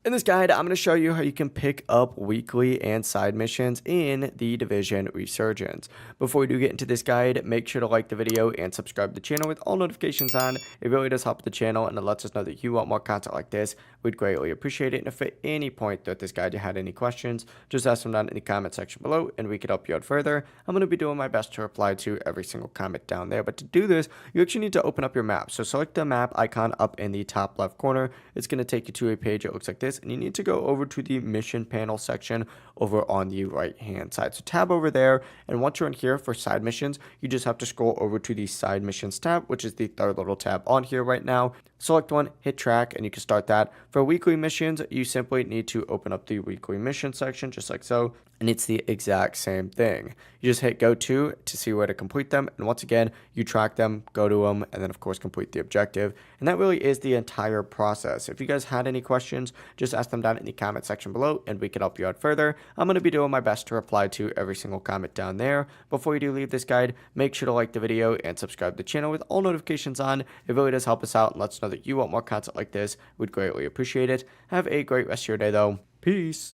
In this guide, I'm going to show you how you can pick up weekly and side missions in the Division Resurgence. Before we do get into this guide, make sure to like the video and subscribe to the channel with all notifications on. It really does help the channel and it lets us know that you want more content like this. We'd greatly appreciate it. And if at any point throughout this guide you had any questions, just ask them down in the comment section below and we could help you out further. I'm going to be doing my best to reply to every single comment down there. But to do this, you actually need to open up your map. So select the map icon up in the top left corner. It's going to take you to a page that looks like this. And you need to go over to the mission panel section over on the right hand side. So tab over there, and once you're in here for side missions, you just have to scroll over to the side missions tab, which is the third little tab on here right now. Select one, hit track, and you can start that. For weekly missions, you simply need to open up the weekly mission section just like so, and it's the exact same thing. You just hit go to see where to complete them, and once again, you track them, go to them, and then of course complete the objective. And that really is the entire process. If you guys had any questions, just ask them down in the comment section below and we can help you out further. I'm going to be doing my best to reply to every single comment down there. Before you do leave this guide, make sure to like the video and subscribe to the channel with all notifications on. It really does help us out and lets us know that you want more content like this. We'd greatly appreciate it. Have a great rest of your day though. Peace.